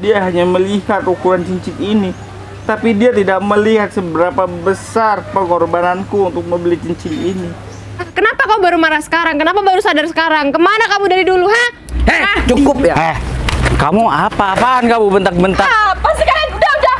Dia hanya melihat ukuran cincin ini, tapi dia tidak melihat seberapa besar pengorbananku untuk membeli cincin ini. Kenapa kau baru marah sekarang? Kenapa baru sadar sekarang? Kemana kamu dari dulu, ha? Cukup ya. Kamu apa-apaan kamu bentak-bentak? Apa sih kalian? Udah.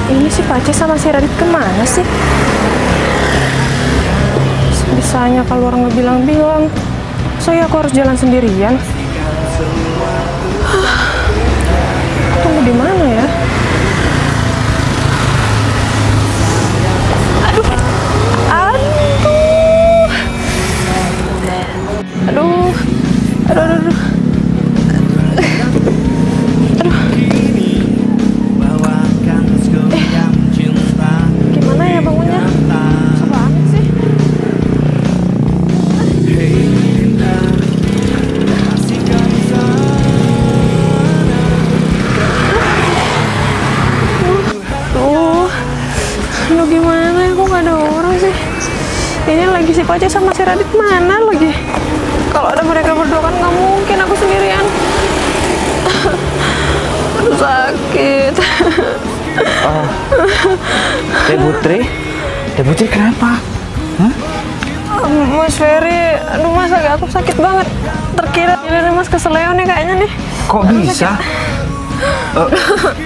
Ini si Pace sama si Radit kemana sih? Bisanya kalau orang nggak bilang-bilang, saya aku harus jalan sendirian. Tunggu di mana ya? Aduh. Gimana ya bangunnya? Susah banget sih. Aduh, gimana ya? Kok nggak ada orang sih? Ini lagi si Pace sama si Radit mana lagi? Kalau ada mereka berdua kan nggak mungkin aku sendirian. Aduh, sakit. Teh Putri kenapa? Hah? Mas Ferry, aduh mas, agak aku sakit banget. Terkira mas keseleo nih kayaknya nih. Kok bisa?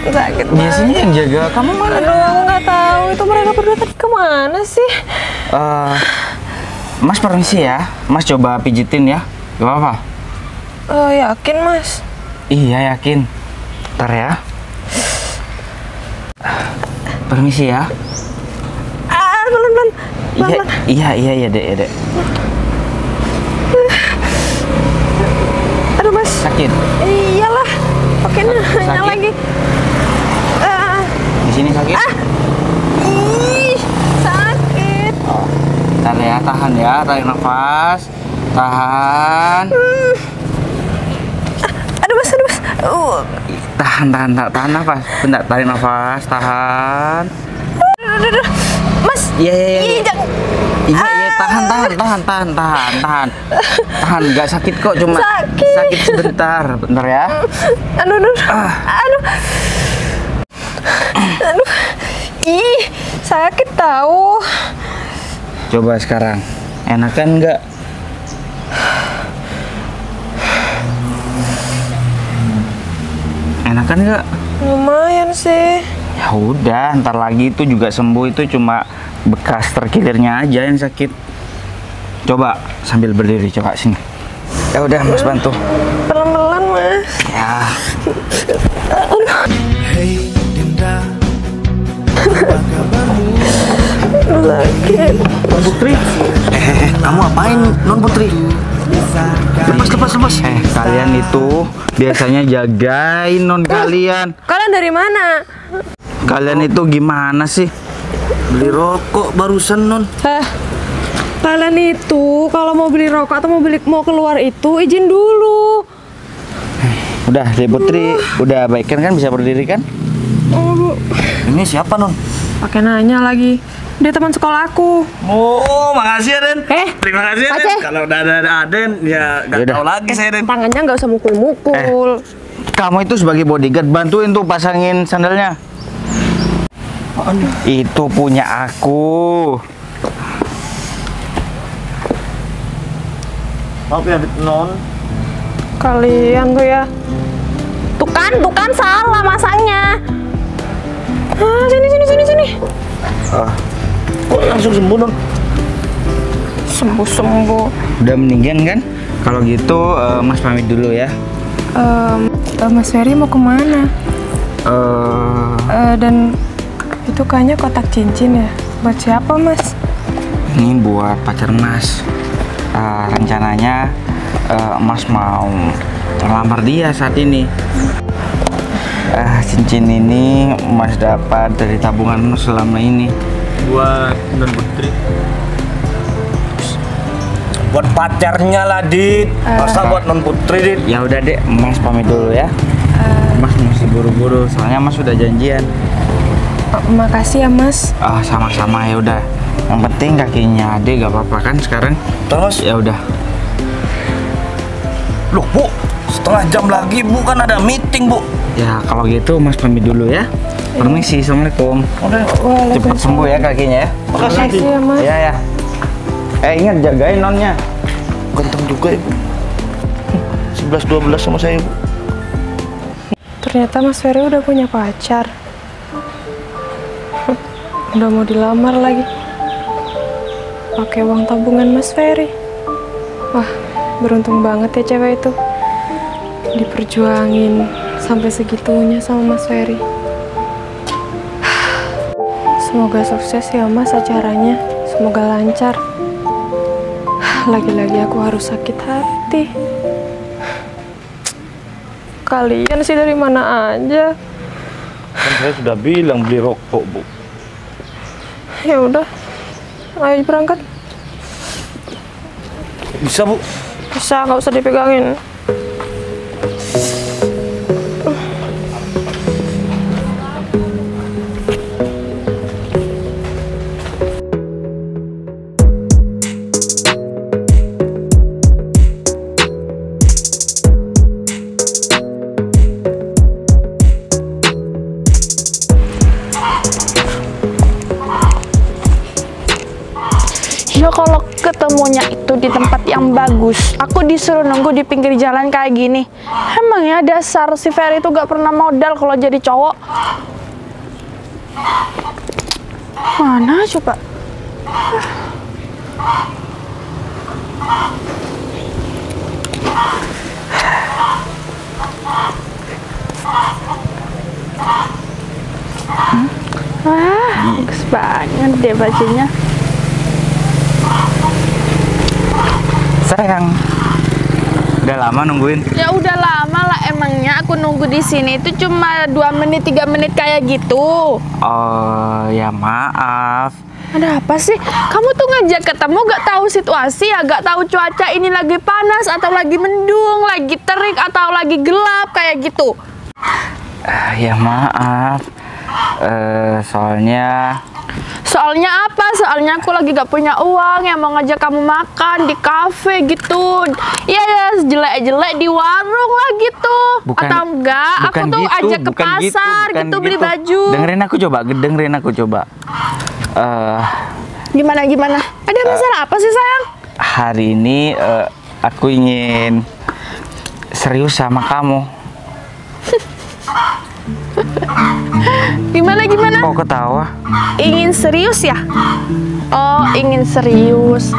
Sakit Biasanya banget. yang jaga kamu mana? Aduh, aku nggak tahu itu mereka berdua tadi kemana sih? Mas permisi ya, Mas coba pijitin ya, gak apa-apa? Yakin mas? Iya yakin. Ntar ya. Permisi ya. Pelan-pelan. Iya dek. Aduh mas. Sakit? Iyalah, pakai nanya Sakit? lagi. Di sini sakit? Ih, sakit. Ntar ya, tahan ya, tarik nafas. Tahan. Aduh mas. Tahan nafas. Bentar, tarik nafas, tahan. Aduh. Mas. Iya. Jangan. Iya, tahan. Tahan, nggak sakit kok, cuma sakit sebentar. Bentar ya. Aduh. Ih, sakit tahu. Coba sekarang, enakan nggak? Enakan nggak? Lumayan sih. Ya udah, ntar lagi itu juga sembuh, itu cuma bekas terkilirnya aja yang sakit. Coba sambil berdiri, coba sini. Ya udah, Mas bantu. Pelan-pelan mas. Ya. Hey Dinda, apa kabarmu? Sakit. Non Putri. Kamu apain, Non Putri? Lepas. Kalian itu biasanya jagain non kalian. Kalian dari mana? Kalian itu gimana sih? Beli rokok barusan non. Kalian itu kalau mau beli rokok atau mau keluar itu izin dulu. Udah, Dek Putri, udah baikan kan, bisa berdiri kan? Ini siapa non? Pakai nanya lagi. Dia teman sekolah aku. Oh, makasih ya Den. Terima kasih ya Pace. Den. Kalau udah ada Aden, ya nggak Yaudah. tahu lagi saya Den. Tangannya nggak usah mukul-mukul. Kamu itu sebagai bodyguard, bantuin tuh pasangin sandalnya. Itu punya aku. Maaf ya non. Kalian tuh ya. Tuh kan salah masangnya. Sini. Kok langsung sembuh non? Sembuh. Udah mendingan kan? Kalau gitu Mas pamit dulu ya. Mas Ferry mau kemana? Dan itu kayaknya kotak cincin ya. Buat siapa, Mas? Ini buat pacar Mas. Rencananya Mas mau ngelamar dia saat ini. Cincin ini Mas dapat dari tabungan Mas selama ini. Buat non putri. Buat pacarnya lah, Dit. Masa buat non putri, Dit? Ya udah dek, Mas pamit dulu ya. Mas mesti buru-buru, soalnya Mas sudah janjian. Makasih ya, Mas. Sama-sama, ya udah. Yang penting kakinya Ade gak apa-apa kan sekarang? Terus? Ya udah. Loh, Bu. Setengah jam lagi, Bu, kan ada meeting, Bu. Ya kalau gitu Mas pamit dulu ya. Permisi, assalamualaikum. Cepat sembuh ya kakinya ya. Makasih ya, Mas. Ya. Ingat jagain nonnya. Ganteng juga ya, Bu. 11-12 sama saya, Bu. Ternyata Mas Ferry udah punya pacar. Udah mau dilamar lagi. Pakai uang tabungan Mas Ferry. Wah, beruntung banget ya cewek itu. Diperjuangin sampai segitunya sama Mas Ferry. Semoga sukses ya Mas acaranya. Semoga lancar. Lagi-lagi aku harus sakit hati. Kalian sih dari mana aja? Kan saya sudah bilang beli rokok, Bu. Ya udah, ayo berangkat. Bisa, Bu? Bisa, nggak usah dipegangin. Ya kalau ketemunya itu di tempat yang bagus, aku disuruh nunggu di pinggir jalan kayak gini. Emang ya dasar si Ferry itu gak pernah modal kalau jadi cowok. Mana coba? Wah, bagus banget deh bajunya. Sayang, udah lama nungguin. Ya udah lama lah, emangnya aku nunggu di sini itu cuma 2 menit 3 menit kayak gitu. Oh ya maaf. Ada apa sih? Kamu tuh ngajak ketemu gak tahu situasi ya, gak tahu cuaca ini lagi panas atau lagi mendung, lagi terik atau lagi gelap kayak gitu. Ya maaf. Soalnya apa? Soalnya aku lagi gak punya uang yang mau ngajak kamu makan di kafe gitu. Iya ya, jelek-jelek di warung lah gitu. Atau enggak, aku tuh gitu, ajak ke pasar gitu beli baju. Dengerin aku coba. Gimana? Ada masalah apa sih sayang? Hari ini aku ingin serius sama kamu. Gimana? Kok ketawa? Ingin serius ya? Oh, ingin serius.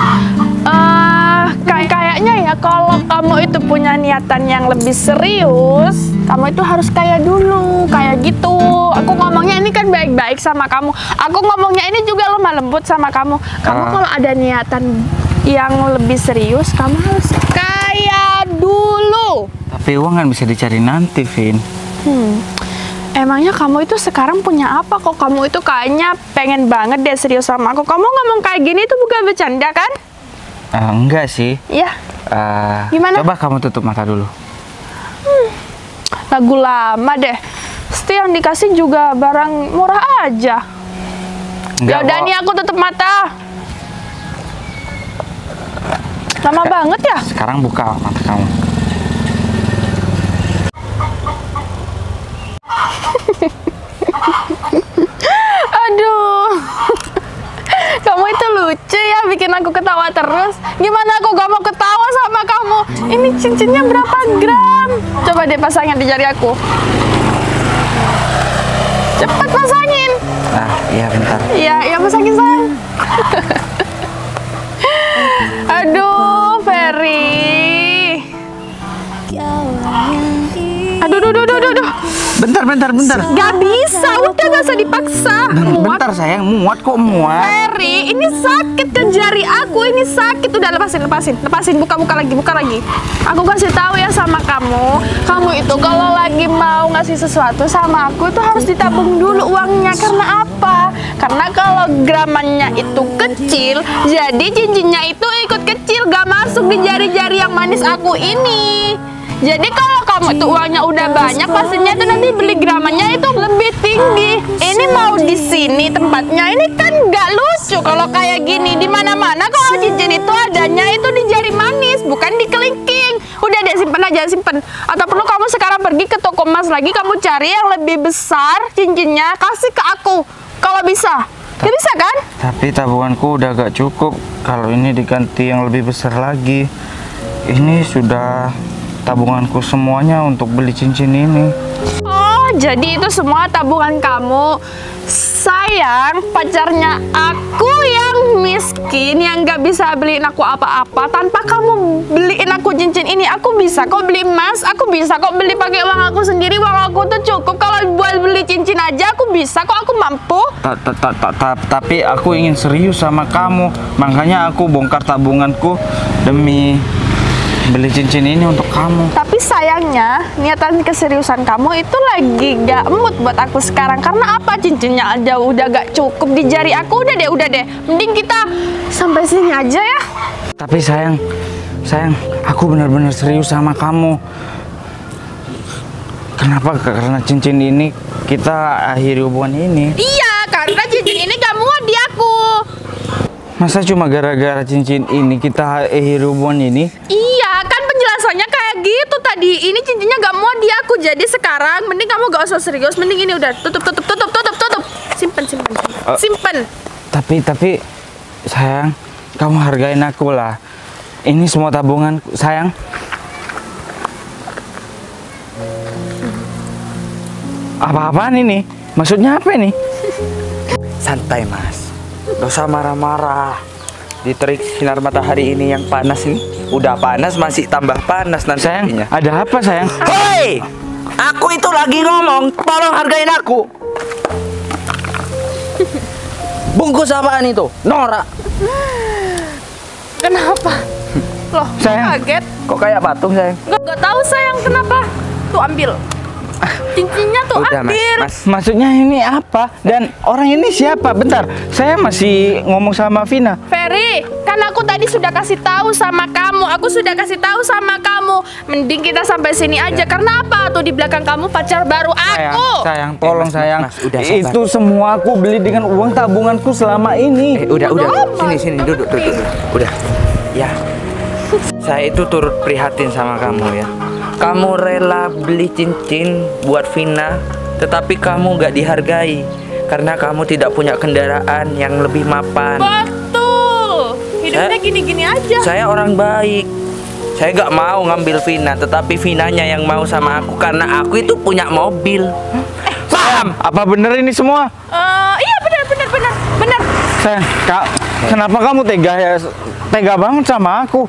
Kayaknya ya kalau kamu itu punya niatan yang lebih serius, kamu itu harus kayak dulu, kayak gitu. Aku ngomongnya ini kan baik-baik sama kamu. Aku ngomongnya ini juga lemah lembut sama kamu. Kamu kalau ada niatan yang lebih serius, kamu harus kayak dulu. Tapi uang kan bisa dicari nanti, Vin. Emangnya kamu itu sekarang punya apa kok kamu itu kayaknya pengen banget deh serius sama aku? Kamu ngomong kayak gini itu bukan bercanda kan? Enggak sih. Iya. Gimana? Coba kamu tutup mata dulu. Lagu lama deh. Pasti yang dikasih juga barang murah aja. Ya udah nih aku tutup mata. Lama banget ya? Sekarang buka mata kamu. Aduh. Kamu itu lucu ya, bikin aku ketawa terus. Gimana aku gak mau ketawa sama kamu? Ini cincinnya berapa gram? Coba deh pasangin di jari aku. Cepet pasangin. Iya bentar. Iya pasangin sayang. Aduh, Ferry. Aduh, duh. Bentar. Gak bisa, udah gak usah dipaksa. Bentar sayang, muat kok muat. Ferry, ini sakit kan jari aku, ini sakit. Udah lepasin, buka lagi. Aku kasih tahu ya sama kamu itu kalau lagi mau ngasih sesuatu sama aku itu harus ditabung dulu uangnya. Karena apa? Karena kalau gramannya itu kecil, jadi cincinnya itu ikut kecil, gak masuk di jari-jari yang manis aku ini. Jadi kalau kamu itu uangnya udah banyak, pastinya itu nanti beli gramannya itu lebih tinggi. Ini mau di sini tempatnya, ini kan nggak lucu kalau kayak gini. Di mana-mana kalau cincin itu adanya itu di jari manis, bukan di kelingking. Udah deh, simpen. Atau perlu kamu sekarang pergi ke toko emas lagi, kamu cari yang lebih besar cincinnya, kasih ke aku. Kalau bisa, gak bisa kan? Tapi tabunganku udah gak cukup. Kalau ini diganti yang lebih besar lagi. Ini sudah tabunganku semuanya untuk beli cincin ini. Oh, jadi itu semua tabungan kamu. Sayang, pacarnya aku yang miskin, yang gak bisa beliin aku apa-apa. Tanpa kamu beliin aku cincin ini, aku bisa kok beli emas, aku bisa kok beli pakai uang aku sendiri. Uang aku tuh cukup kalau buat beli cincin aja, aku bisa kok, aku mampu. Tapi aku ingin serius sama kamu. Makanya aku bongkar tabunganku demi beli cincin ini untuk kamu. Tapi sayangnya niatan keseriusan kamu itu lagi gak mood buat aku sekarang. Karena apa? Cincinnya aja udah gak cukup di jari aku. Udah deh, mending kita sampai sini aja ya. Tapi sayang, aku benar-benar serius sama kamu. Kenapa? Karena cincin ini kita akhiri hubungan ini. Iya, karena cincin ini gak muat di aku. Masa cuma gara-gara cincin ini kita akhiri hubungan ini? Iya, kan penjelasannya kayak gitu tadi. Ini cincinnya gak muat di aku. Jadi sekarang mending kamu gak usah serius. Mending ini udah tutup. Simpen. Tapi sayang, kamu hargain aku lah. Ini semua tabungan sayang. Apa-apaan ini? Maksudnya apa ini? Santai mas, gak usah marah-marah. Di terik sinar matahari ini yang panas ini, udah panas masih tambah panas nanti. Sayang, jadinya. ada apa sayang? Hei, aku itu lagi ngomong, tolong hargain aku. Bungkus apaan itu? Norak. Kenapa? Loh, Sayang. kaget. Kok kayak patung sayang? Gak tahu sayang kenapa. Tuh ambil. Cincinnya tuh Udah ambil. mas. Maksudnya ini apa? Dan orang ini siapa? Bentar, saya masih ngomong sama Vina. Ferry, kan aku tadi sudah kasih tahu sama kamu. Mending kita sampai sini aja. Karena apa? Tuh di belakang kamu pacar baru aku. Sayang, tolong sayang. Mas, udah sabar. Itu semua aku beli dengan uang tabunganku selama ini. Udah. Sini, duduk. Udah. Ya. Saya itu turut prihatin sama kamu ya. Kamu rela beli cincin buat Vina, tetapi kamu gak dihargai karena kamu tidak punya kendaraan yang lebih mapan. Betul. Hidupnya gini-gini aja. Saya orang baik. Saya gak mau ngambil Vina, tetapi Vinanya yang mau sama aku karena aku itu punya mobil. Paham? Apa bener ini semua? Iya benar. Sayang, kenapa kamu tega banget sama aku?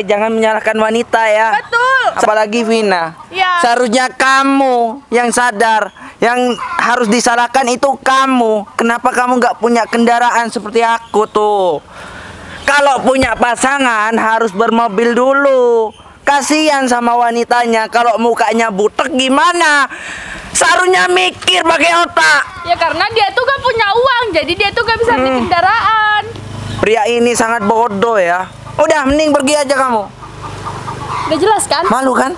Jangan menyalahkan wanita ya. Betul. Apalagi Vina. Ya. Seharusnya kamu yang sadar. Yang harus disalahkan itu kamu. Kenapa kamu nggak punya kendaraan seperti aku tuh? Kalau punya pasangan harus bermobil dulu. Kasihan sama wanitanya. Kalau mukanya butek gimana? Seharusnya mikir pakai otak. Ya karena dia tuh gak punya uang, jadi dia tuh gak bisa beli kendaraan. Pria ini sangat bodoh ya. Udah, mending pergi aja kamu. Udah jelas kan? Malu kan?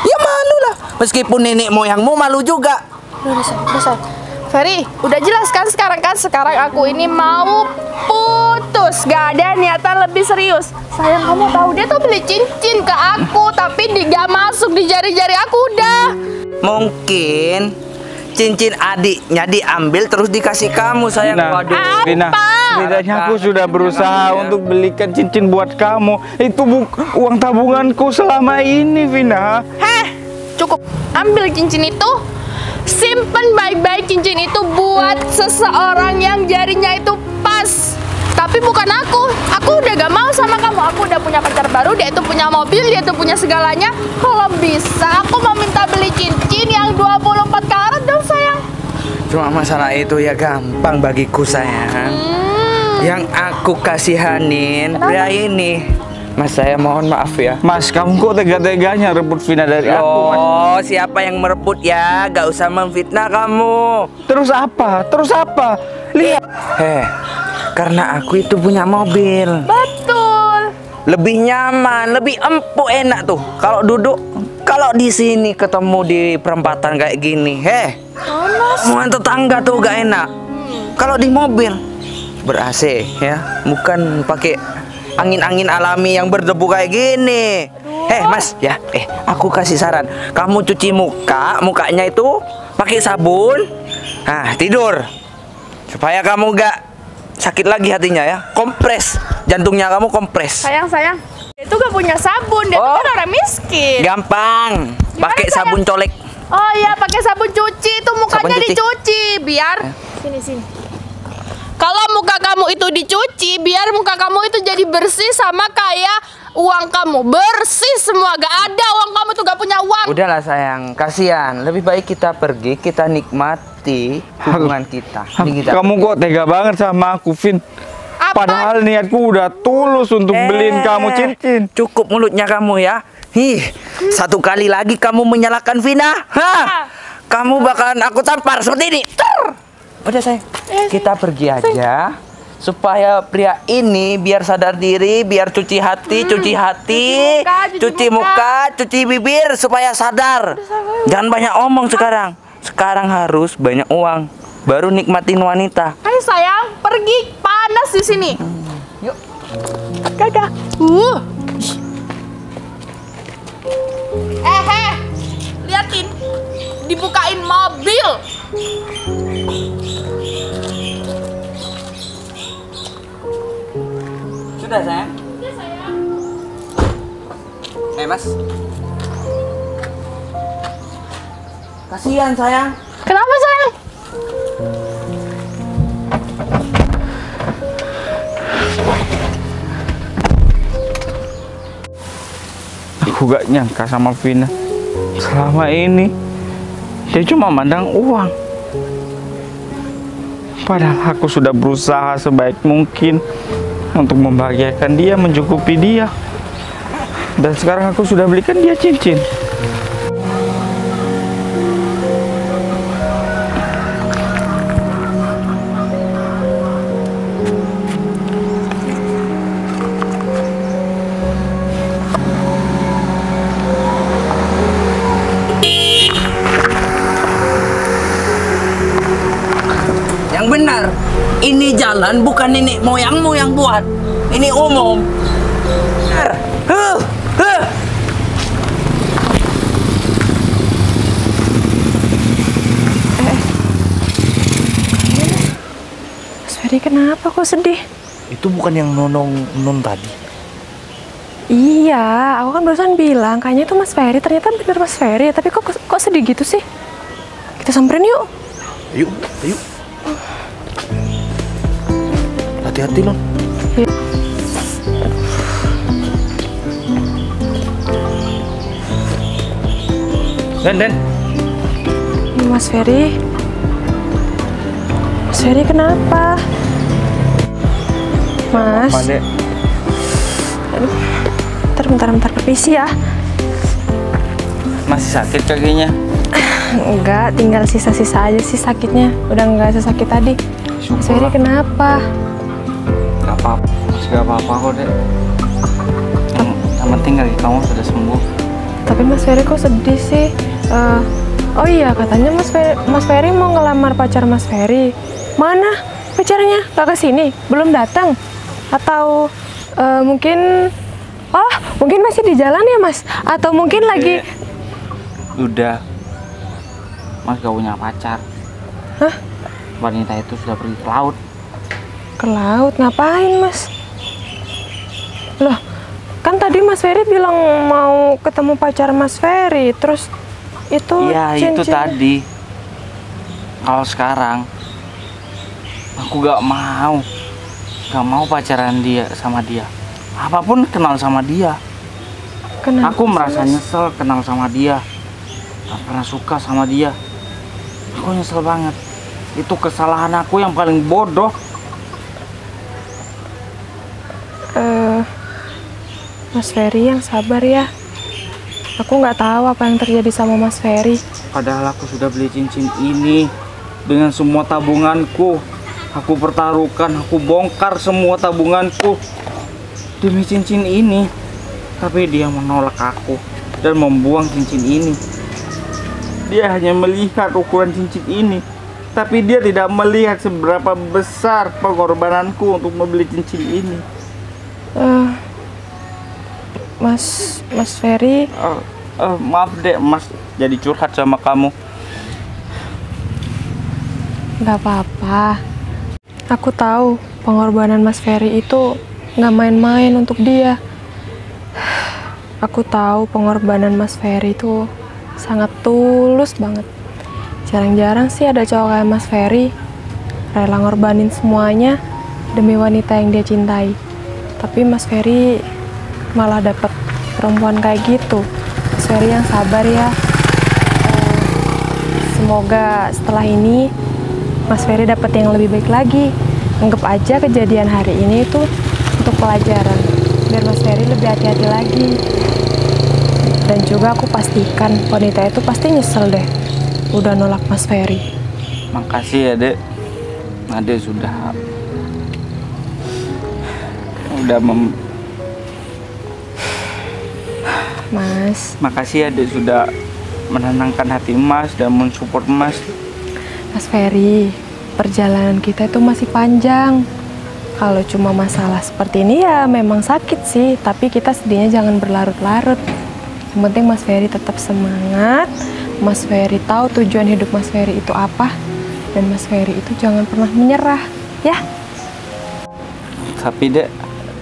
Ya malu lah. Meskipun nenek moyangmu malu juga. Udah. Ferry, udah jelas kan sekarang kan? Sekarang aku ini mau putus. Gak ada niatan lebih serius. Sayang, kamu tahu dia tuh beli cincin ke aku, tapi gak masuk di jari-jari aku udah. Mungkin cincin adiknya diambil terus dikasih kamu sayang. Waduh. Vina, setidaknya aku sudah berusaha untuk belikan cincin buat kamu. Itu uang tabunganku selama ini, Vina. Cukup. Ambil cincin itu, simpen baik-baik cincin itu buat seseorang yang jarinya itu pas. Tapi bukan aku Aku udah gak mau sama kamu. Aku udah punya pacar baru, dia itu punya mobil, dia itu punya segalanya. Kalau bisa, aku mau minta beli cincin yang 24 karat dong sayang. Cuma masalah itu ya gampang bagiku sayang. Yang aku kasihanin pria ini. Mas, saya mohon maaf ya. Mas, kamu kok tega-teganya rebut Vina dari aku, Mas? Oh, siapa yang merebut ya? Gak usah memfitnah kamu. Terus apa? Terus apa? Lihat. Karena aku itu punya mobil. Betul. Lebih nyaman, lebih empuk, enak tuh. Kalau duduk, kalau di sini ketemu di perempatan kayak gini, semua tetangga tuh gak enak. Kalau di mobil ber-AC ya, bukan pakai angin-angin alami yang berdebu kayak gini. Mas, ya, aku kasih saran. Kamu cuci mukanya itu pakai sabun. Nah, tidur. Supaya kamu gak sakit lagi hatinya ya. Kompres, jantungnya kamu kompres. Sayang, itu gak punya sabun, dia tuh kan orang miskin. Gampang, pakai sabun colek. Oh iya, pakai sabun cuci, itu mukanya Sabun cuci. dicuci, biar sini. Kalau muka kamu itu dicuci, biar muka kamu itu jadi bersih sama kayak uang kamu. Bersih semua, gak ada uang kamu tuh gak punya uang. Udahlah sayang, kasihan. Lebih baik kita pergi, kita nikmati hubungan kita. Ini kita Kamu kok tega banget sama aku, Vin? Apa? Padahal niatku udah tulus untuk beliin kamu cincin. Cukup mulutnya kamu ya. Satu kali lagi kamu menyalahkan Vina, kamu bakalan aku tampar seperti ini. Udah sayang, kita pergi aja. Supaya pria ini biar sadar diri, biar cuci hati, cuci muka, cuci bibir supaya sadar. Jangan banyak omong sekarang. Sekarang harus banyak uang, baru nikmatin wanita. Ayo sayang, pergi, panas di sini. Yuk. Dadah. Liatin, dibukain mobil. Sudah sayang. Mas. Kasihan sayang. Kenapa sayang? Aku gak nyangka sama Vina. Selama ini dia cuma mandang uang. Padahal aku sudah berusaha sebaik mungkin untuk membahagiakan dia, mencukupi dia. Dan sekarang aku sudah belikan dia cincin. Yang benar, ini jalan bukan nenek moyangmu yang buat. Ini umum. Benar. Mas Ferry kenapa kok sedih? Itu bukan yang non tadi. Iya, aku kan barusan bilang kayaknya itu Mas Ferry, ternyata bener Mas Ferry. Tapi kok sedih gitu sih? Kita samperin yuk. Ayo. Hati-hati, Non. Den. Mas Ferry. Mas Ferry kenapa? Mas. Dek. Aduh, bentar permisi ya. Masih sakit kakinya? Enggak, tinggal sisa-sisa aja sih sakitnya. Udah enggak sesakit tadi. Mas Ferry kenapa? Gak apa-apa, gak apa-apa kok, Dek. Yang penting kaki kamu sudah sembuh. Tapi Mas Ferry kok sedih sih? Oh iya, katanya Mas Ferry mau ngelamar pacar Mas Ferry. Mana pacarnya? Gak kesini? Belum datang? Atau mungkin... Oh, mungkin masih di jalan ya, Mas? Atau mungkin lagi... Udah. Mas gak punya pacar. Hah? Wanita itu sudah pergi ke laut. Ke laut? Ngapain, Mas? Loh, kan tadi Mas Ferry bilang mau ketemu pacar Mas Ferry. Terus itu Iya, itu cincin. tadi. Kalau sekarang aku gak mau gak mau pacaran sama dia. Apapun kenal sama dia. Kenapa Aku sih, merasa Mas? nyesel kenal sama dia. Gak pernah suka sama dia. Aku nyesel banget. Itu kesalahan aku yang paling bodoh. Mas Ferry yang sabar ya. Aku nggak tahu apa yang terjadi sama Mas Ferry. Padahal aku sudah beli cincin ini dengan semua tabunganku. Aku pertaruhkan, aku bongkar semua tabunganku demi cincin ini. Tapi dia menolak aku dan membuang cincin ini. Dia hanya melihat ukuran cincin ini, tapi dia tidak melihat seberapa besar pengorbananku untuk membeli cincin ini. Mas Ferry, Maaf dek, Mas jadi curhat sama kamu. nggak apa-apa. Aku tahu pengorbanan Mas Ferry itu nggak main-main untuk dia. Aku tahu pengorbanan Mas Ferry itu sangat tulus banget. Jarang-jarang sih ada cowok kayak Mas Ferry rela ngorbanin semuanya demi wanita yang dia cintai. Tapi Mas Ferry malah dapet perempuan kayak gitu. Mas Ferry yang sabar ya. Semoga setelah ini Mas Ferry dapat yang lebih baik lagi. Anggap aja kejadian hari ini itu untuk pelajaran, biar Mas Ferry lebih hati-hati lagi. Dan juga aku pastikan wanita itu pasti nyesel deh udah nolak Mas Ferry. Makasih ya dek. Ade Mas, makasih ya dek sudah menenangkan hati Mas dan mensupport Mas. Mas Ferry, perjalanan kita itu masih panjang. Kalau cuma masalah seperti ini ya memang sakit sih, tapi kita sedihnya jangan berlarut-larut. Yang penting Mas Ferry tetap semangat. Mas Ferry tahu tujuan hidup Mas Ferry itu apa, dan Mas Ferry itu jangan pernah menyerah, ya. Tapi dek,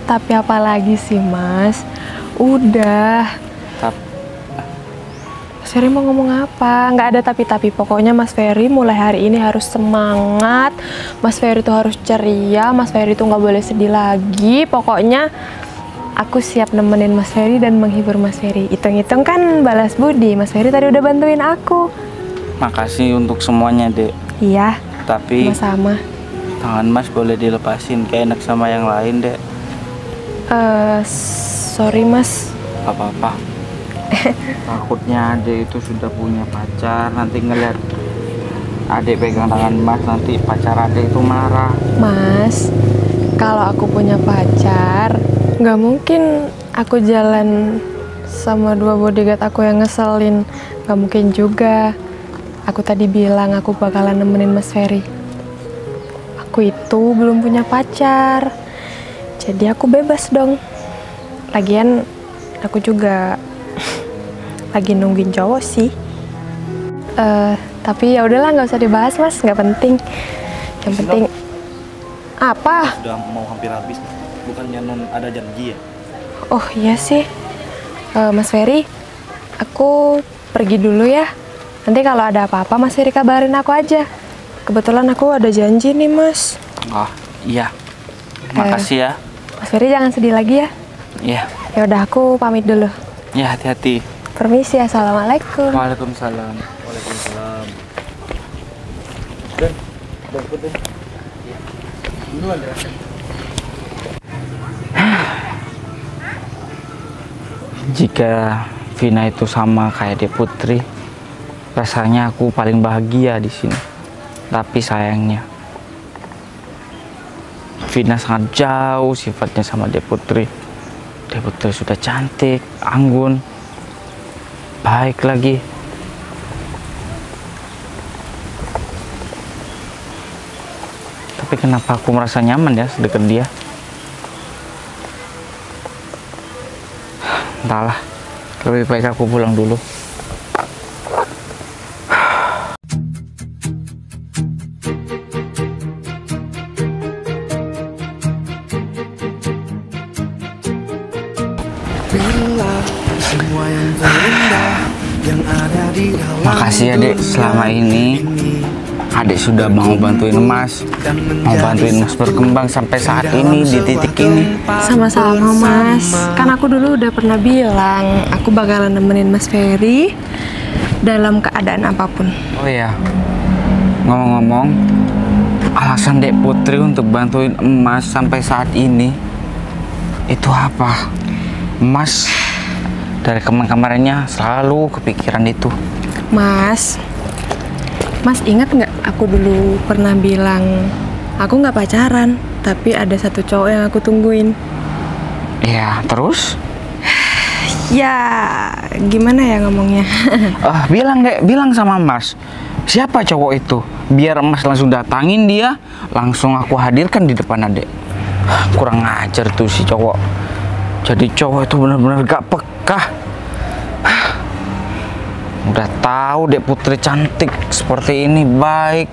Tapi apa lagi sih Mas? Udah. Mas Ferry mau ngomong apa? Nggak ada tapi-tapi. Pokoknya Mas Ferry mulai hari ini harus semangat. Mas Ferry tuh harus ceria. Mas Ferry tuh nggak boleh sedih lagi. Pokoknya aku siap nemenin Mas Ferry dan menghibur Mas Ferry. Hitung-hitung kan balas budi. Mas Ferry tadi udah bantuin aku. makasih untuk semuanya dek. Iya, Tapi sama-sama. tangan Mas boleh dilepasin, kayak enak sama yang lain dek. Sorry Mas. Gak apa-apa. Takutnya adek itu sudah punya pacar, nanti ngeliat adek pegang tangan Mas, nanti pacar adek itu marah. Mas, kalau aku punya pacar, nggak mungkin aku jalan sama dua bodyguard aku yang ngeselin. Nggak mungkin juga. Aku tadi bilang aku bakalan nemenin Mas Ferry. Aku itu belum punya pacar, jadi aku bebas dong. Lagian aku juga lagi nungguin cowok sih. Tapi ya udahlah, nggak usah dibahas Mas, nggak penting. Yang penting apa? Sudah mau hampir habis. Bukannya non ada janji ya? Oh iya sih, Mas Ferry, aku pergi dulu ya. Nanti kalau ada apa-apa Mas Ferry kabarin aku aja. Kebetulan aku ada janji nih Mas. Oh iya, makasih ya. Mas Ferry jangan sedih lagi ya. Iya, Ya udah, aku pamit dulu. ya hati-hati. Permisi, assalamualaikum. Waalaikumsalam. Waalaikumsalam. Jika Vina itu sama kayak Dek Putri, rasanya aku paling bahagia di sini. Tapi sayangnya, Vina sangat jauh sifatnya sama Dek Putri. Dek Putri sudah cantik, anggun, baik lagi. Tapi kenapa aku merasa nyaman ya sedekat dia? Entahlah, lebih baik aku pulang dulu. Makasih ya dek, selama ini Adik sudah mau bantuin Mas, mau bantuin Mas berkembang sampai saat ini di titik ini. Sama-sama Mas. Kan aku dulu udah pernah bilang aku bakalan nemenin Mas Ferry dalam keadaan apapun. Oh iya, ngomong-ngomong, alasan Dek Putri untuk bantuin Emas sampai saat ini itu apa? Emas dari kemarin-kemarinnya selalu kepikiran itu. Mas ingat nggak aku dulu pernah bilang aku nggak pacaran, tapi ada satu cowok yang aku tungguin. Ya, terus? Ya, gimana ya ngomongnya? Bilang Dek, bilang sama Mas. Siapa cowok itu? Biar Mas langsung datangin dia, langsung aku hadirkan di depan Adek. Kurang ajar tuh si cowok. Jadi cowok itu benar-benar gak peka. Udah tahu Dek Putri cantik seperti ini, baik,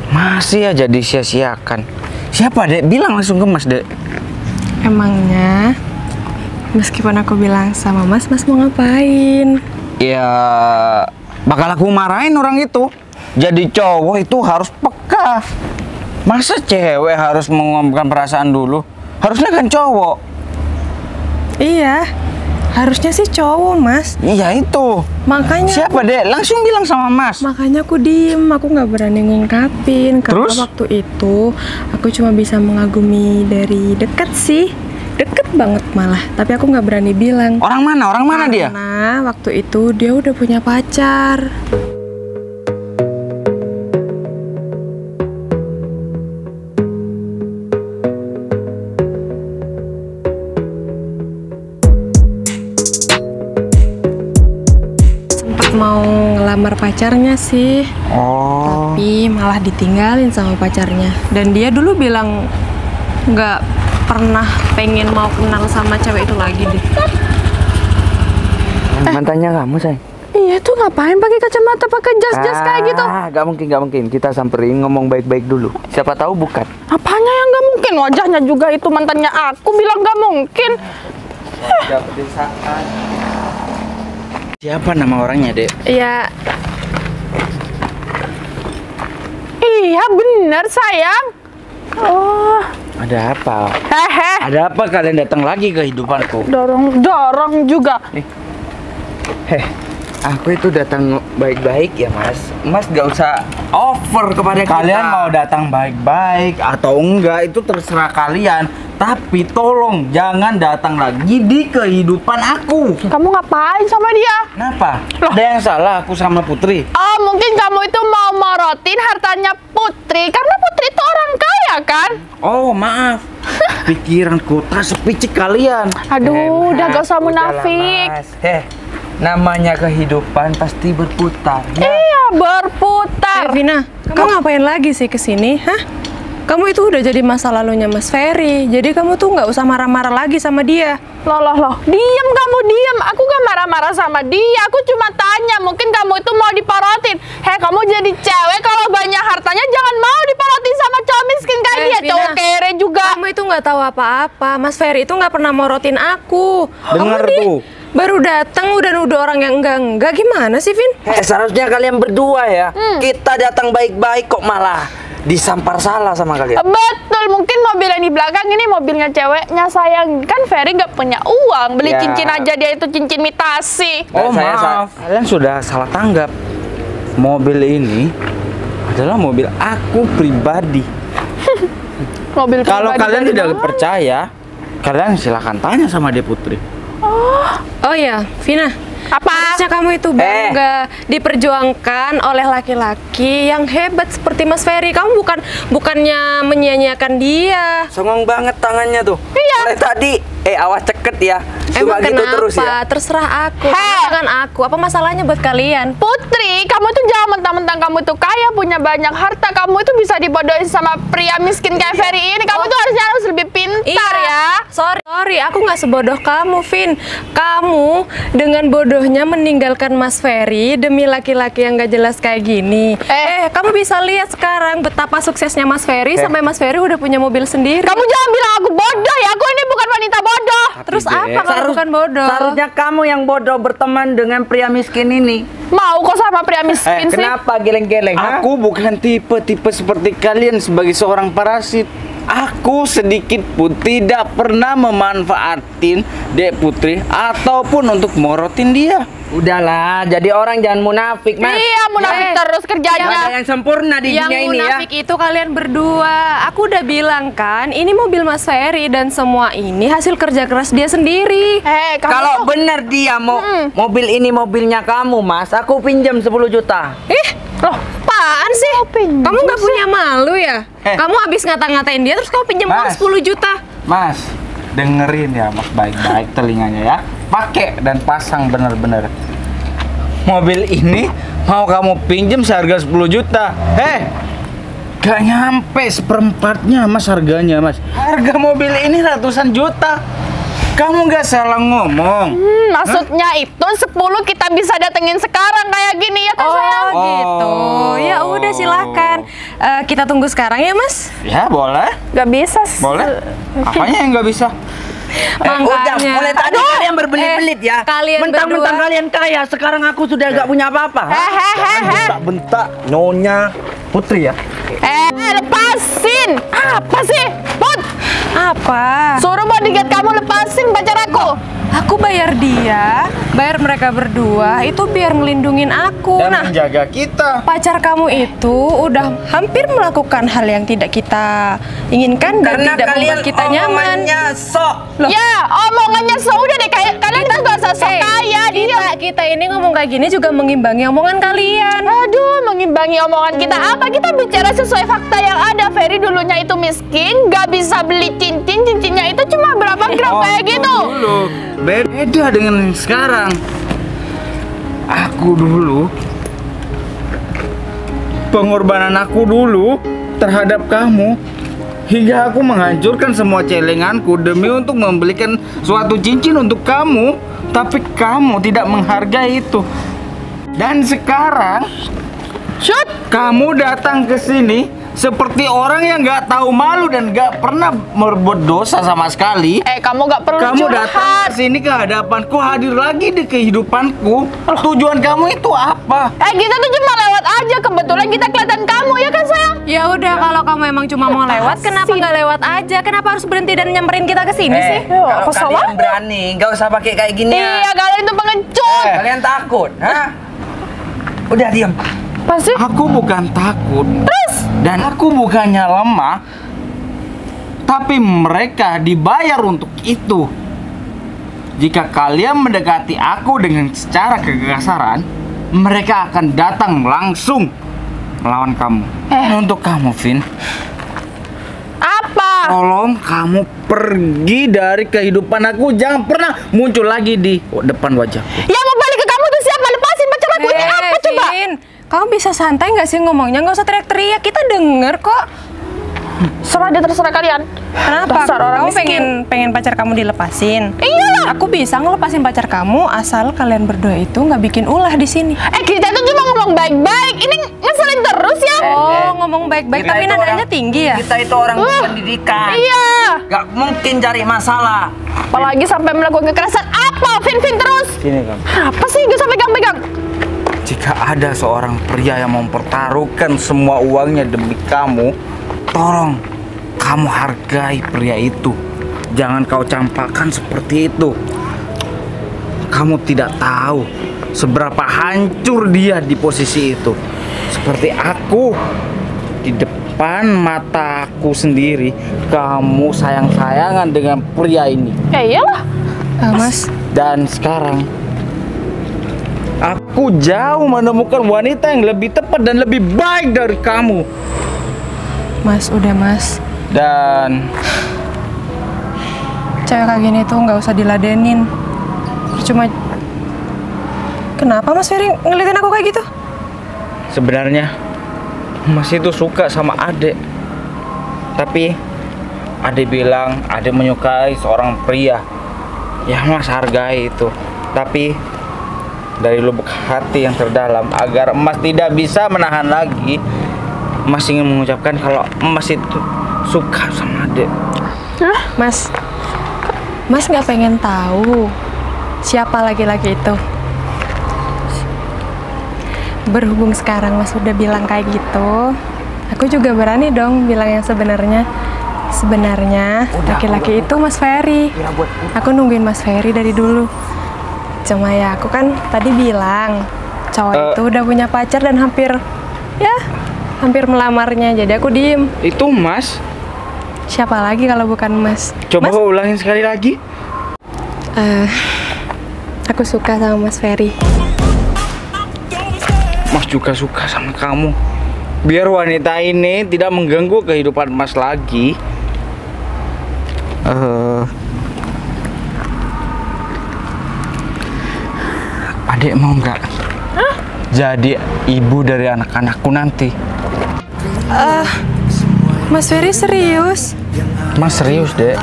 masih aja disia-siakan. Siapa Dek? Bilang langsung ke Mas Dek. Emangnya meskipun aku bilang sama Mas mau ngapain? Ya bakal aku marahin orang itu. Jadi cowok itu harus peka. Masa cewek harus mengungkapkan perasaan dulu? Harusnya kan cowok. Iya, harusnya sih cowok Mas. Iya itu. Makanya Siapa Dek? Langsung bilang sama Mas. Makanya aku diem, aku nggak berani ngungkapin. Karena Terus? waktu itu aku cuma bisa mengagumi dari dekat sih. Deket banget malah, tapi aku nggak berani bilang. Orang mana? Orang mana dia? Karena waktu itu dia udah punya pacar. Sempet mau ngelamar pacarnya sih, Oh. tapi malah ditinggalin sama pacarnya. Dan dia dulu bilang nggak pernah pengen mau kenal sama cewek itu lagi deh. Mantannya kamu, sayang? Iya tuh ngapain pakai kacamata, pakai jas-jas kayak gitu? Gak mungkin. Kita samperin, ngomong baik-baik dulu. Siapa tahu bukan. Apanya yang nggak mungkin? Wajahnya juga itu mantannya aku, bilang nggak mungkin. Siapa nama orangnya Dek? Iya, Iya bener sayang. Oh, Ada apa? hehe. Ada apa kalian datang lagi ke hidupanku? Dorong juga. Aku itu datang baik-baik ya, Mas. Mas gak usah over kepada Kalian kita. mau datang baik-baik atau enggak itu terserah kalian. Tapi tolong jangan datang lagi di kehidupan aku. Kamu ngapain sama dia? Kenapa? Ada yang salah aku sama Putri? Oh, mungkin kamu itu mau morotin hartanya Putri karena Putri itu orang kaya kan? Oh maaf. Pikiranku tak sepicik kalian. Aduh, udah gak usah Udahlah, munafik. Mas. Namanya kehidupan pasti berputar. Ya. Iya, berputar. Vina, kamu ngapain lagi sih kesini? Hah? Kamu itu udah jadi masa lalunya Mas Ferry. Jadi kamu tuh nggak usah marah-marah lagi sama dia. Loh. Diam kamu, diam. Aku gak marah-marah sama dia. Aku cuma tanya, mungkin kamu itu mau diporotin. Kamu jadi cewek kalau banyak hartanya jangan mau diporotin sama cowok miskin kayak dia. Vina, Cowok kere juga. Kamu itu nggak tahu apa-apa. Mas Ferry itu nggak pernah morotin aku. Dengar Kamu nih, tuh. baru datang udah nuduh orang yang enggak. Gimana sih, Vin? Seharusnya kalian berdua ya. Kita datang baik-baik kok malah disampar salah sama kalian. Betul, mungkin mobil yang di belakang ini mobilnya ceweknya sayang. Kan Ferry gak punya uang, beli Ya. cincin aja dia itu cincin mitasi. Oh Saya maaf, kalian sudah salah tanggap. Mobil ini adalah mobil aku pribadi. Mobil Kalau pribadi kalian dari tidak mana? percaya, kalian silahkan tanya sama dia Putri. Oh ya, Vina. Apa? Harusnya kamu itu bangga diperjuangkan oleh laki-laki yang hebat seperti Mas Ferry. Kamu bukannya menyia-nyiakan dia. Songong banget tangannya tuh. Iya. Mulai tadi, awas ceket ya. Emang Suka gitu kenapa? terus ya. Terserah aku. Hei. Kan aku. Apa masalahnya buat kalian? Putri, kamu tuh jangan mentang-mentang kamu tuh kaya, punya banyak harta, kamu itu bisa dibodohin sama pria miskin kayak Ferry ini. Kamu tuh harus lebih pintar. Bentar ya. Sorry, aku nggak sebodoh kamu, Vin. Kamu dengan bodohnya meninggalkan Mas Ferry demi laki-laki yang nggak jelas kayak gini. Kamu bisa lihat sekarang betapa suksesnya Mas Ferry sampai Mas Ferry udah punya mobil sendiri. Kamu jangan bilang aku bodoh ya. Aku ini bukan wanita bodoh. Terus apa kalau bukan bodoh? Seharusnya kamu yang bodoh berteman dengan pria miskin ini. Mau kok sama pria miskin sih? Kenapa geleng-geleng? Aku bukan tipe-tipe seperti kalian sebagai seorang parasit. Aku sedikit pun tidak pernah memanfaatin Dek Putri ataupun untuk morotin dia. Udahlah, jadi orang jangan munafik, Mas. Iya, munafik terus Gak kerjanya. ada yang sempurna di Yang dunia ini ya. munafik itu kalian berdua. Aku udah bilang kan, ini mobil Mas Ferry dan semua ini hasil kerja keras dia sendiri. Kamu Kalau tuh- benar dia mau mobil ini mobilnya kamu, Mas, aku pinjam 10 juta. Loh, apaan sih? Kamu nggak punya malu ya? Kamu habis ngata-ngatain dia terus kamu pinjam uang Mas. 10 juta. Mas, dengerin ya Mas baik-baik telinganya ya. Pakai dan pasang bener-bener. Mobil ini mau kamu pinjam seharga 10 juta. Gak nyampe seperempatnya Mas harganya Mas. Harga mobil ini ratusan juta. Kamu gak salah ngomong. Maksudnya itu 10 kita bisa datengin sekarang kayak gini ya kan sayang? Oh, gitu. Ya udah silakan. Kita tunggu sekarang ya, Mas. Ya boleh, Gak bisa sih. boleh. Apanya yang gak bisa? Udah, mulai tadi kalian berbelit-belit ya. kalian Mentang-mentang berdua- kalian kaya, sekarang aku sudah gak punya apa-apa. Bentak Nyonya Putri ya. Lepasin. Apa sih? Put, Apa? suruh bodyguard kamu lepasin pacar aku. Aku bayar dia, bayar mereka berdua itu biar ngelindungin aku. Dan Nah, menjaga kita. pacar kamu itu udah hampir melakukan hal yang tidak kita inginkan dan Karena tidak kalian membuat kita nyaman. omongannya sok. Ya, omongannya udah deh kayak kalian tuh gak usah sok kaya dia. Kita ini ngomong kayak gini juga mengimbangi omongan kalian. Aduh, mengimbangi omongan kita apa? Kita bicara sesuai fakta yang ada. Ferry dulunya itu miskin, gak bisa beli cincin. Cincinnya itu cuma berapa gram kayak gitu. Dulu beda dengan yang sekarang. Aku dulu, pengorbanan aku dulu terhadap kamu hingga aku menghancurkan semua celenganku demi untuk membelikan suatu cincin untuk kamu, tapi kamu tidak menghargai itu. Dan sekarang Shoot. kamu datang ke sini seperti orang yang nggak tahu malu dan nggak pernah berbuat dosa sama sekali. Kamu gak perlu Kamu datang curhat. ke sini ke hadapanku, hadir lagi di kehidupanku. Tujuan kamu itu apa? Kita tuh cuma lewat aja. Kebetulan kita kelihatan kamu ya kan sayang? Ya udah kalau kamu emang cuma mau lewat, kenapa nggak lewat aja? Kenapa harus berhenti dan nyamperin kita ke sini sih? Kalau kesel kalian berani, gak usah pakai kayak gini Iya, ya. kalian itu pengecut. Kalian takut, hah? Udah diam. Pasti. Aku bukan takut. Dan aku bukannya lemah. Tapi mereka dibayar untuk itu. Jika kalian mendekati aku dengan secara kekerasan, mereka akan datang langsung melawan kamu. Untuk kamu, Vin, Apa? tolong kamu pergi dari kehidupan aku. Jangan pernah muncul lagi di depan wajahku. Yang mau balik ke kamu tuh siapa? Lepasin pacar aku ini apa coba? Vin, kamu bisa santai nggak sih ngomongnya? Nggak usah teriak-teriak, kita denger kok. Terserah kalian. Kenapa? Dasar orang Kamu miskin. pengen pacar kamu dilepasin? Iyalah. Aku bisa ngelepasin pacar kamu asal kalian berdua itu nggak bikin ulah di sini. Kita tuh cuma ngomong baik-baik. Ini ngeselin terus ya. Oh, ngomong baik-baik Kita tapi itu nadanya orang- tinggi ya? Kita itu orang berpendidikan. Iya. Gak mungkin cari masalah. Apalagi sampai melakukan kekerasan. Apa? Fin terus. Sini kamu. Apa sih? Gak usah pegang-pegang. Jika ada seorang pria yang mempertaruhkan semua uangnya demi kamu, tolong kamu hargai pria itu. Jangan kau campakkan seperti itu. Kamu tidak tahu seberapa hancur dia di posisi itu. Seperti aku, di depan mataku sendiri, kamu sayang-sayangan dengan pria ini. Ya iyalah. Mas, Dan sekarang aku jauh menemukan wanita yang lebih tepat dan lebih baik dari kamu. Mas, udah Mas. Dan Cewek kayak gini tuh nggak usah diladenin. Cuma kenapa Mas Ferry ngeliatin aku kayak gitu? sebenarnya Mas itu suka sama Adek. Tapi Ade bilang Ade menyukai seorang pria. Ya Mas hargai itu. Tapi dari lubuk hati yang terdalam, agar Mas tidak bisa menahan lagi, Mas ingin mengucapkan kalau Mas itu suka sama Ade. Mas nggak pengen tahu siapa laki-laki itu? Berhubung sekarang Mas udah bilang kayak gitu, aku juga berani dong bilang yang sebenarnya. Sebenarnya laki-laki itu Mas Ferry. Aku nungguin Mas Ferry dari dulu. Cuma ya aku kan tadi bilang cowok itu udah punya pacar dan hampir melamarnya. Jadi aku diem. Itu Mas. Siapa lagi kalau bukan Mas? Coba Mas, ulangin sekali lagi. aku suka sama Mas Ferry. Mas juga suka sama kamu. Biar wanita ini tidak mengganggu kehidupan Mas lagi. Adik mau nggak jadi ibu dari anak-anakku nanti? Mas Ferry serius? Mas serius, Dek?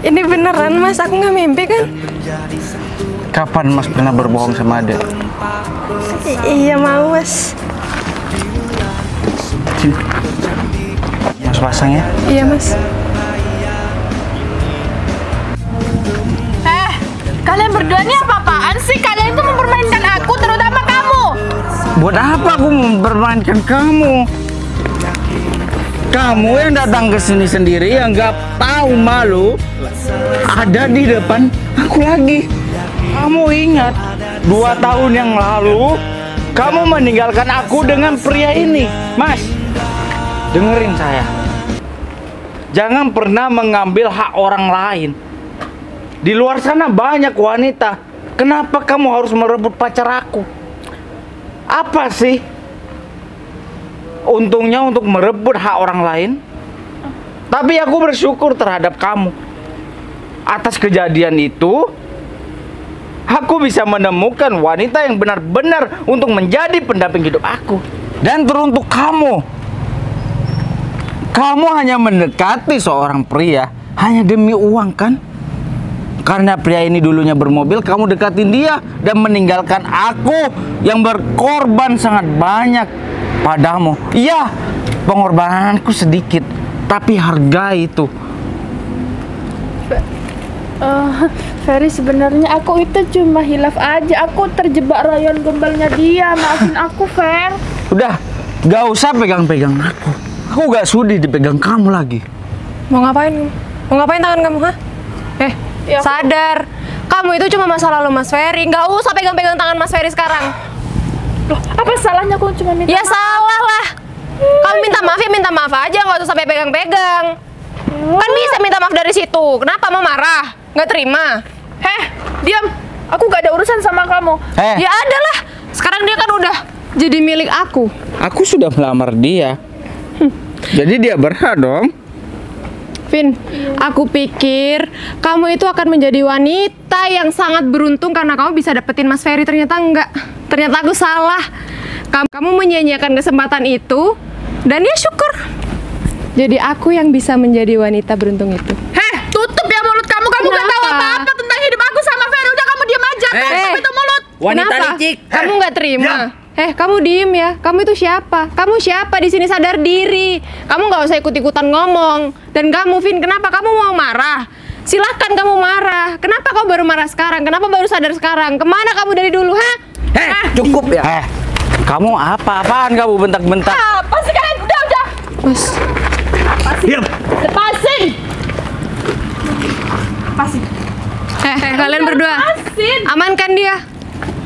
Ini beneran Mas, aku nggak mimpi kan? Kapan Mas pernah berbohong sama Adik? Iya mau Mas. Sini. Mas pasang ya. Iya Mas. Kalian berdua ini apa-apaan sih? Kalian itu mempermainkan aku, terutama kamu. Buat apa aku mempermainkan kamu? Kamu yang datang ke sini sendiri yang nggak tahu malu ada di depan aku lagi. Kamu ingat 2 tahun yang lalu kamu meninggalkan aku dengan pria ini, Mas. Dengerin saya. Jangan pernah mengambil hak orang lain. Di luar sana banyak wanita. Kenapa kamu harus merebut pacar aku? Apa sih untungnya untuk merebut hak orang lain? Tapi aku bersyukur terhadap kamu. Atas kejadian itu, aku bisa menemukan wanita yang benar-benar untuk menjadi pendamping hidup aku. Dan teruntuk kamu, kamu hanya mendekati seorang pria hanya demi uang kan? Karena pria ini dulunya bermobil, kamu dekatin dia dan meninggalkan aku yang berkorban sangat banyak padamu. Iya, pengorbananku sedikit, tapi harga itu. Ferry, sebenarnya aku itu cuma hilaf aja. Aku terjebak rayon gombalnya dia. Maafin aku, Fer. Udah, gak usah pegang-pegang aku. Aku gak sudi dipegang kamu lagi. Mau ngapain? Mau ngapain tangan kamu, ha? Ya, Sadar, kamu itu cuma masa lalu Mas Ferry. Nggak usah pegang-pegang tangan Mas Ferry sekarang. Loh, apa salahnya aku cuma minta Ya maaf? salah lah. Kamu minta maaf ya minta maaf aja, nggak usah sampai pegang-pegang. Kan bisa minta maaf dari situ. Kenapa mau marah? Nggak terima? Diam. Aku gak ada urusan sama kamu. Ya ada lah. Sekarang dia kan udah jadi milik aku. Aku sudah melamar dia. Jadi dia berhak dong. Vin, aku pikir kamu itu akan menjadi wanita yang sangat beruntung karena kamu bisa dapetin Mas Ferry. Ternyata enggak. Ternyata aku salah. Kamu menyia-nyiakan kesempatan itu dan ya syukur. Jadi aku yang bisa menjadi wanita beruntung itu. Tutup ya mulut kamu. Kamu gak tahu Kenapa? apa-apa tentang hidup aku sama Ferry. Udah kamu diam aja. Tutup itu mulut. Wanita Kenapa? licik. Kamu nggak terima? Kamu diem ya. Kamu itu siapa? Kamu siapa di sini? Sadar diri. Kamu nggak usah ikut-ikutan ngomong. Dan kamu, Vin, kenapa kamu mau marah? Silahkan kamu marah. Kenapa kau baru marah sekarang? Kenapa baru sadar sekarang? Kemana kamu dari dulu, ha? Cukup ya. Kamu apa-apaan kamu bentak-bentak? Apa sih kalian? Udah. Mas, Diam. Lepasin. kalian berdua, Lepasin. amankan dia.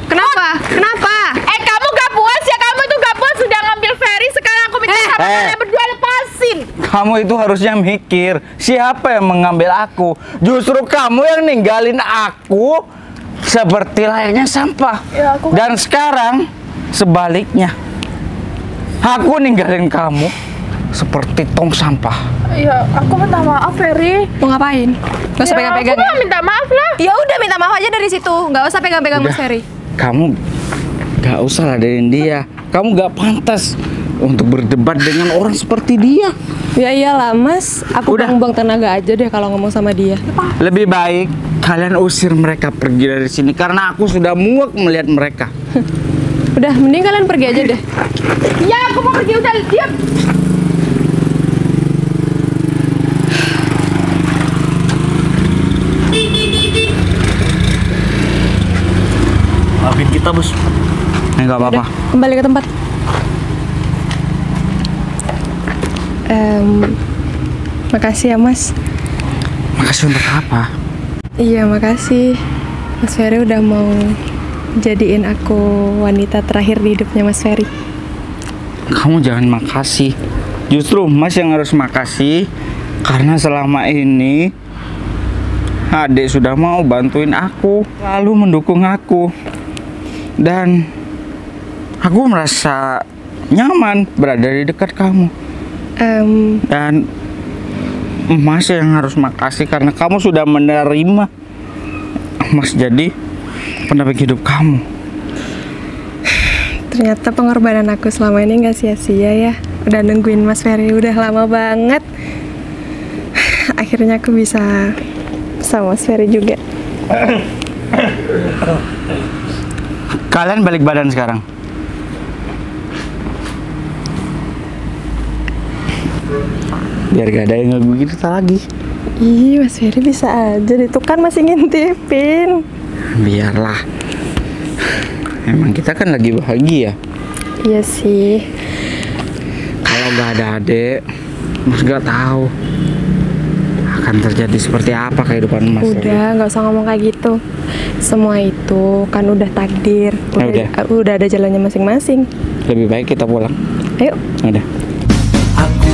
Kenapa? Kenapa? Kamu gak puas ya? Kamu itu gak puas sudah ngambil Ferry. Sekarang aku minta sama kalian berdua lepasin. Kamu itu harusnya mikir, siapa yang mengambil aku? Justru kamu yang ninggalin aku seperti layaknya sampah. Ya, aku- Dan sekarang sebaliknya, aku ninggalin kamu seperti tong sampah. Ya, aku minta maaf Ferry. Mau ngapain? Gak usah pegang-pegang Aku ya. mau minta maaf lah. Ya udah minta maaf aja dari situ. Nggak usah pegang-pegang Mas Ferry. Kamu gak usah ladenin dia. Kamu gak pantas untuk berdebat dengan orang seperti dia. Ya iyalah mas, aku Udah. buang-buang tenaga aja deh kalau ngomong sama dia. Lebih baik kalian usir mereka pergi dari sini karena aku sudah muak melihat mereka. Udah, mending kalian pergi aja deh. Ya, aku mau pergi, udah diam. Maafin kita, Bos. Nggak apa-apa. Udah, kembali ke tempat. Makasih ya mas. Makasih untuk apa? Iya makasih. Mas Ferry udah mau jadiin aku wanita terakhir di hidupnya Mas Ferry. Kamu jangan makasih. Justru Mas yang harus makasih karena selama ini adik sudah mau bantuin aku, selalu mendukung aku, dan aku merasa nyaman berada di dekat kamu. Dan Mas yang harus makasih karena kamu sudah menerima Mas jadi pendamping hidup kamu. Ternyata pengorbanan aku selama ini nggak sia-sia ya. Udah nungguin Mas Ferry udah lama banget. Akhirnya aku bisa sama Mas Ferry juga. Kalian balik badan sekarang. Biar gak ada yang ngegugit kita lagi. Ih, Mas Ferry bisa aja. Itu kan masih ngintipin. Biarlah. Emang kita kan lagi bahagia. Iya sih. Kalau nggak ada adik, Mas nggak tahu akan terjadi seperti apa kehidupan Mas. Udah, nggak usah ngomong kayak gitu. Semua itu kan udah takdir. Udah ada jalannya masing-masing. Lebih baik kita pulang. Ayo. Udah. Aku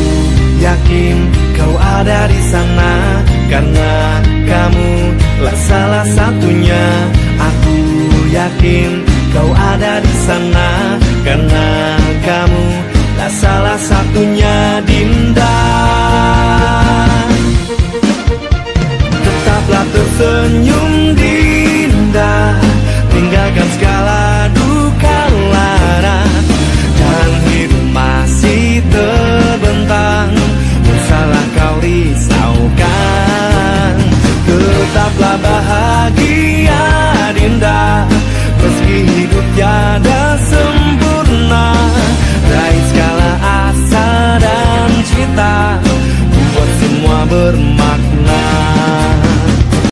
yakin kau ada di sana karena kamu lah salah satunya. Aku yakin kau ada di sana karena kamu lah salah satunya, Dinda. Tetaplah tersenyum, Dinda. Tinggalkan segala duka lara dan hidup masih terbentang. Salah kau risaukan. Tetaplah bahagia, Dinda. Meski hidup tiada sempurna, raih segala asa dan cita, buat semua bermakna.